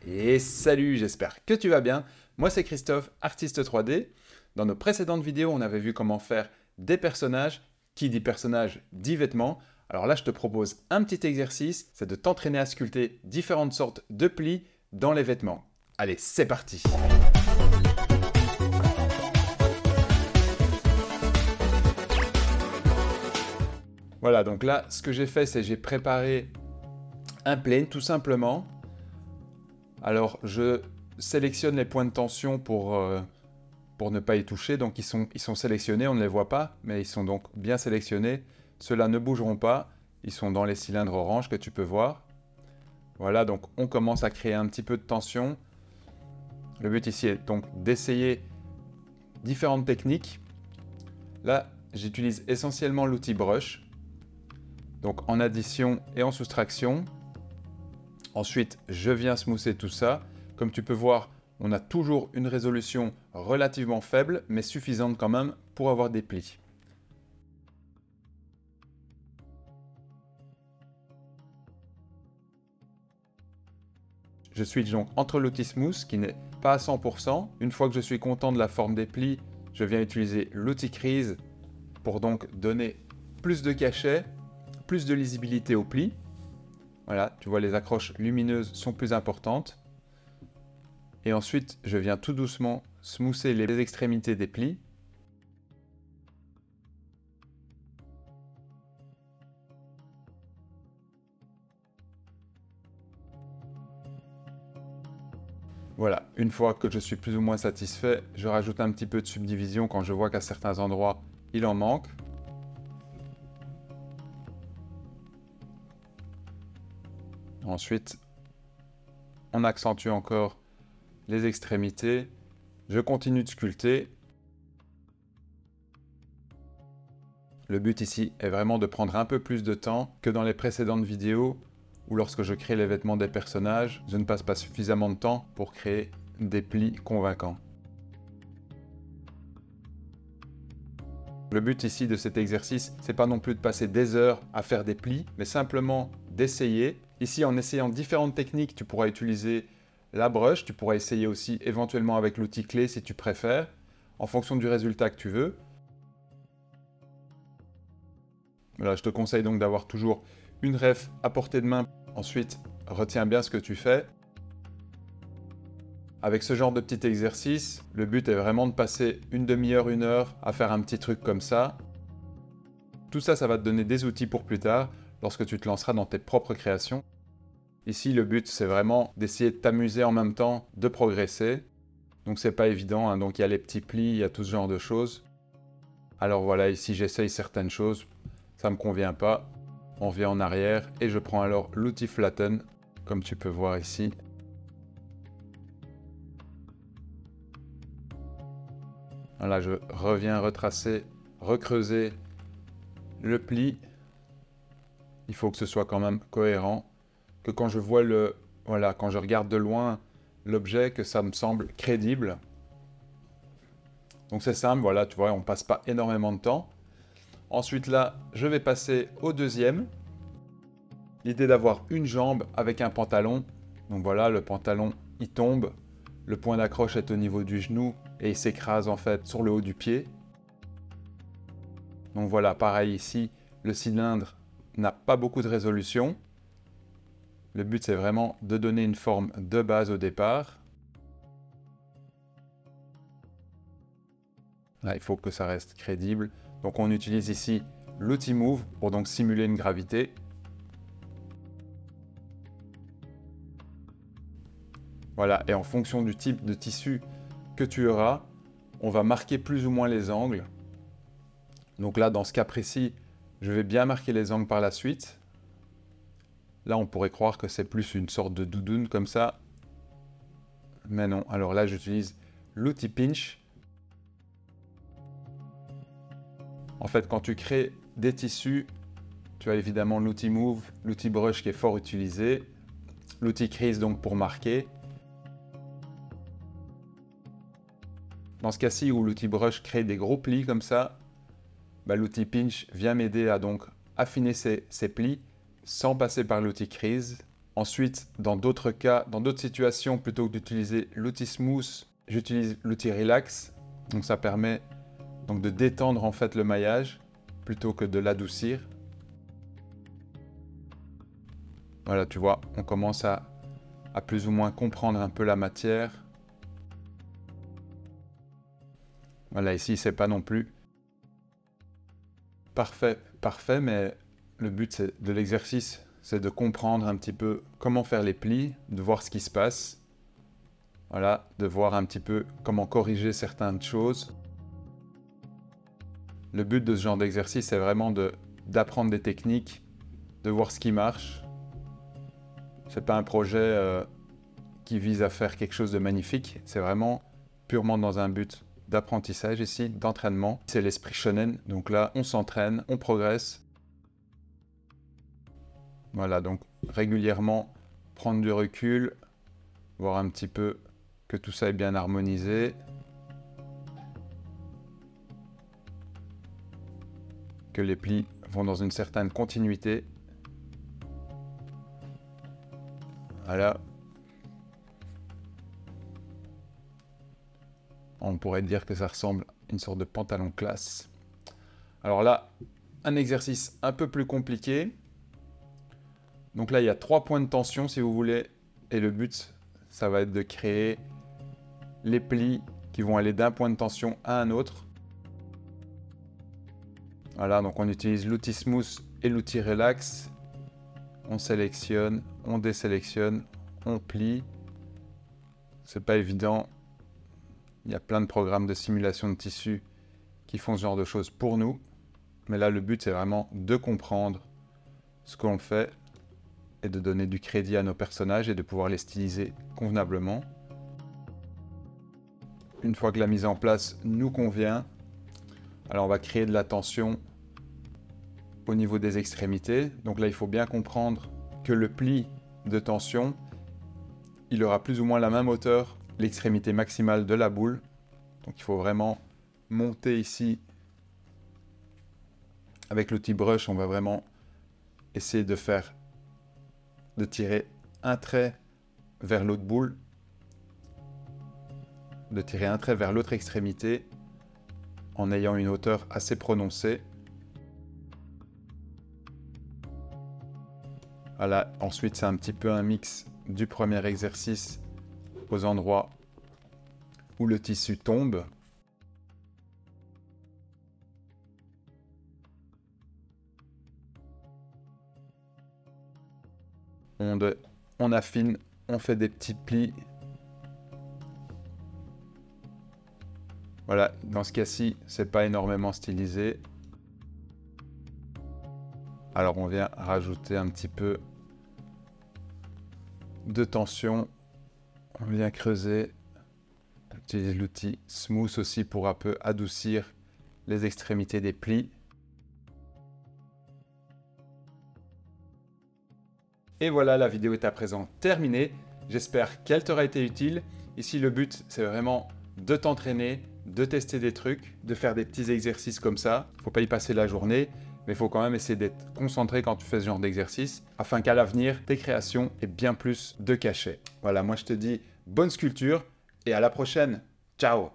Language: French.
Et salut, j'espère que tu vas bien. Moi c'est Christophe, artiste 3D. Dans nos précédentes vidéos, on avait vu comment faire des personnages. Qui dit personnage dit vêtements. Alors là, je te propose un petit exercice, c'est de t'entraîner à sculpter différentes sortes de plis dans les vêtements. Allez, c'est parti! Voilà, donc là, ce que j'ai fait, c'est j'ai préparé un plane tout simplement. Alors, je sélectionne les points de tension pour ne pas y toucher. Donc, ils sont sélectionnés, on ne les voit pas, mais ils sont donc bien sélectionnés. Ceux-là ne bougeront pas, ils sont dans les cylindres orange que tu peux voir. Voilà, donc on commence à créer un petit peu de tension. Le but ici est donc d'essayer différentes techniques. Là, j'utilise essentiellement l'outil brush. Donc en addition et en soustraction. Ensuite, je viens smoother tout ça. Comme tu peux voir, on a toujours une résolution relativement faible, mais suffisante quand même pour avoir des plis. Je switch donc entre l'outil smooth, qui n'est pas à 100%. Une fois que je suis content de la forme des plis, je viens utiliser l'outil crease pour donc donner plus de cachet, plus de lisibilité aux plis. Voilà, tu vois, les accroches lumineuses sont plus importantes. Et ensuite, je viens tout doucement smoother les extrémités des plis. Voilà, une fois que je suis plus ou moins satisfait, je rajoute un petit peu de subdivision quand je vois qu'à certains endroits, il en manque. Ensuite, on accentue encore les extrémités. Je continue de sculpter. Le but ici est vraiment de prendre un peu plus de temps que dans les précédentes vidéos où lorsque je crée les vêtements des personnages, je ne passe pas suffisamment de temps pour créer des plis convaincants. Le but ici de cet exercice, c'est pas non plus de passer des heures à faire des plis, mais simplement d'essayer. Ici, en essayant différentes techniques, tu pourras utiliser la brush, tu pourras essayer aussi éventuellement avec l'outil clé si tu préfères, en fonction du résultat que tu veux. Voilà, je te conseille donc d'avoir toujours une ref à portée de main. Ensuite, retiens bien ce que tu fais. Avec ce genre de petit exercice, le but est vraiment de passer une demi-heure, une heure à faire un petit truc comme ça. Tout ça, ça va te donner des outils pour plus tard, lorsque tu te lanceras dans tes propres créations. Ici, le but, c'est vraiment d'essayer de t'amuser en même temps, de progresser. Donc c'est pas évident, hein. Donc il y a les petits plis, il y a tout ce genre de choses. Alors voilà, ici j'essaye certaines choses, ça me convient pas. On revient en arrière et je prends alors l'outil flatten, comme tu peux voir ici. Là, je reviens retracer, recreuser le pli. Il faut que ce soit quand même cohérent, que quand je vois quand je regarde de loin l'objet, que ça me semble crédible. Donc c'est simple, voilà, tu vois, on passe pas énormément de temps. Ensuite là, je vais passer au deuxième. L'idée d'avoir une jambe avec un pantalon. Donc voilà, le pantalon, il tombe. Le point d'accroche est au niveau du genou et il s'écrase en fait sur le haut du pied. Donc voilà, pareil ici, le cylindre n'a pas beaucoup de résolution. Le but c'est vraiment de donner une forme de base au départ. Là, il faut que ça reste crédible. Donc on utilise ici l'outil Move pour donc simuler une gravité. Voilà, et en fonction du type de tissu que tu auras, on va marquer plus ou moins les angles. Donc là, dans ce cas précis, je vais bien marquer les angles par la suite. Là, on pourrait croire que c'est plus une sorte de doudoune comme ça. Mais non, alors là, j'utilise l'outil Pinch. En fait, quand tu crées des tissus, tu as évidemment l'outil Move, l'outil Brush qui est fort utilisé, l'outil Crease donc pour marquer. Dans ce cas-ci où l'outil Brush crée des gros plis comme ça, l'outil Pinch vient m'aider à donc affiner ces plis sans passer par l'outil Crease. Ensuite, dans d'autres cas, dans d'autres situations, plutôt que d'utiliser l'outil Smooth, j'utilise l'outil Relax. Donc ça permet donc de détendre en fait le maillage plutôt que de l'adoucir. Voilà, tu vois, on commence à plus ou moins comprendre un peu la matière. Voilà, ici, c'est pas non plus parfait, mais le but de l'exercice, c'est de comprendre un petit peu comment faire les plis, de voir ce qui se passe. Voilà, de voir un petit peu comment corriger certaines choses. Le but de ce genre d'exercice, c'est vraiment d'apprendre des techniques, de voir ce qui marche. C'est pas un projet qui vise à faire quelque chose de magnifique, c'est vraiment purement dans un but d'apprentissage ici, d'entraînement. C'est l'esprit shonen, donc là, on s'entraîne, on progresse. Voilà, donc régulièrement prendre du recul, voir un petit peu que tout ça est bien harmonisé. Que les plis vont dans une certaine continuité. Voilà. On pourrait dire que ça ressemble à une sorte de pantalon classe. Alors là, un exercice un peu plus compliqué. Donc là, il y a 3 points de tension si vous voulez. Et le but, ça va être de créer les plis qui vont aller d'un point de tension à un autre. Voilà, donc on utilise l'outil Smooth et l'outil Relax. On sélectionne, on désélectionne, on plie. C'est pas évident. Il y a plein de programmes de simulation de tissu qui font ce genre de choses pour nous. Mais là, le but, c'est vraiment de comprendre ce qu'on fait et de donner du crédit à nos personnages et de pouvoir les styliser convenablement. Une fois que la mise en place nous convient, alors on va créer de la tension au niveau des extrémités. Donc là, il faut bien comprendre que le pli de tension, il aura plus ou moins la même hauteur, l'extrémité maximale de la boule. Donc il faut vraiment monter ici. Avec l'outil brush, on va vraiment essayer de tirer un trait vers l'autre boule, de tirer un trait vers l'autre extrémité en ayant une hauteur assez prononcée. Voilà, ensuite c'est un petit peu un mix du premier exercice aux endroits où le tissu tombe. On affine, on fait des petits plis. Voilà, dans ce cas-ci, c'est pas énormément stylisé. Alors on vient rajouter un petit peu de tension. On vient creuser. On utilise l'outil Smooth aussi pour un peu adoucir les extrémités des plis. Et voilà, la vidéo est à présent terminée. J'espère qu'elle t'aura été utile. Ici, le but, c'est vraiment de t'entraîner, de tester des trucs, de faire des petits exercices comme ça. Il ne faut pas y passer la journée, mais il faut quand même essayer d'être concentré quand tu fais ce genre d'exercice, afin qu'à l'avenir, tes créations aient bien plus de cachet. Voilà, moi je te dis bonne sculpture et à la prochaine. Ciao!